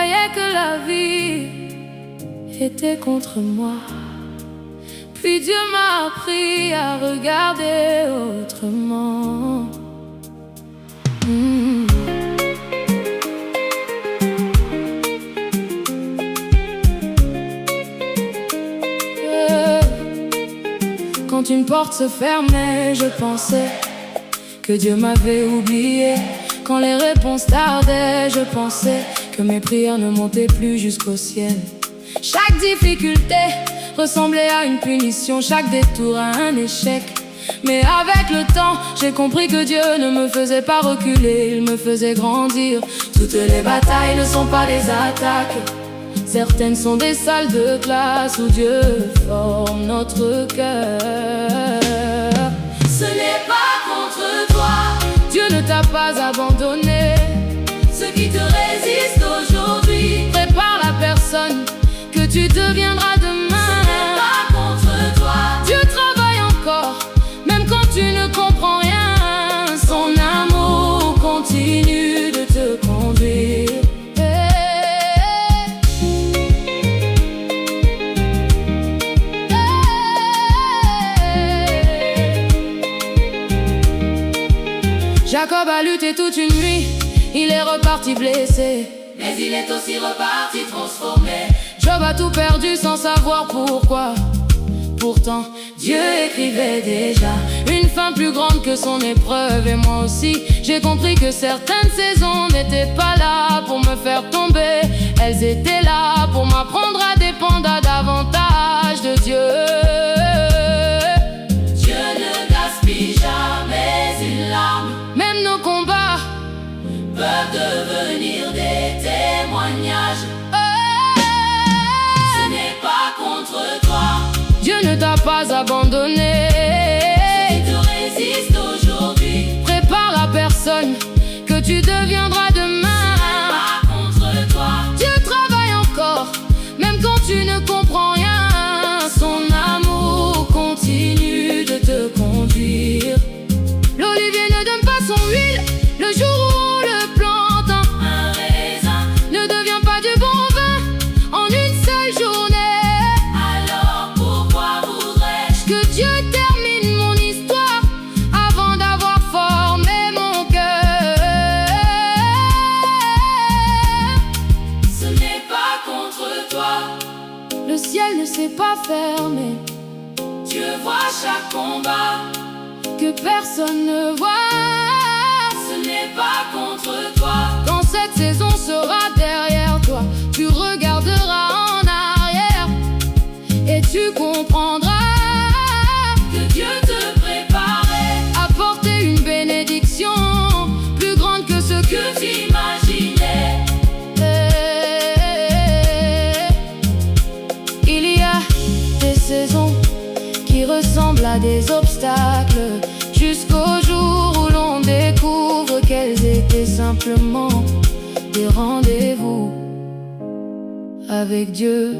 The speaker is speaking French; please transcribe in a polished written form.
croyais que la vie était contre moi. Puis Dieu m'a appris à regarder autrement. Quand une porte se fermait, je pensais que Dieu m'avait oublié. Quand les réponses tardaient, je pensais que mes prières ne montaient plus jusqu'au ciel. Chaque difficulté ressemblait à une punition, chaque détour à un échec. Mais avec le temps, j'ai compris que Dieu ne me faisait pas reculer, il me faisait grandir. Toutes les batailles ne sont pas des attaques, certaines sont des salles de classe où Dieu forme notre cœur. Ce n'est pas contre toi, Dieu ne t'a pas abandonné. Ceux qui te résistent aujourd'hui, prépare la personne que tu deviendras demain. Ce n'est pas contre toi, Dieu travaille encore, même quand tu ne comprends rien. Son amour continue de te conduire. Jacob a lutté toute une nuit, il est reparti blessé, mais il est aussi reparti transformé. Job a tout perdu sans savoir pourquoi. Pourtant, Dieu écrivait déjà une fin plus grande que son épreuve. Et moi aussi, j'ai compris que certaines saisons n'étaient pas là pour me faire tomber. Elles étaient là pour m'apprendre à dépendre davantage de Dieu. Dieu ne gaspille jamais une larme. Même nos combats peuvent devenir des témoignages. Ce n'est pas contre toi, Dieu ne t'a pas abandonné. Ceux qui te résistent aujourd'hui, prépare la personne que tu deviendras demain. Ce n'est pas contre toi, Dieu travaille encore, même quand tu ne comprends rien. Son amour continue de te conduire. L'olivier ne donne pas son huile le jour où on le plante. Un raisin ne devient pas du bon vin en une seule journée. Alors pourquoi voudrais-je que Dieu termine mon histoire avant d'avoir formé mon cœur? Ce n'est pas contre toi, le ciel ne s'est pas fermé. Dieu voit chaque combat que personne ne voit. Ce n'est pas contre toi, quand cette saison sera derrière toi, tu regarderas en arrière et tu comprendras que Dieu te préparait à porter une bénédiction plus grande que ce que tu imaginais. Il y a des saisons qui ressemblent à des obstacles, jusqu'au jour où l'on découvre qu'elles étaient simplement des rendez-vous avec Dieu.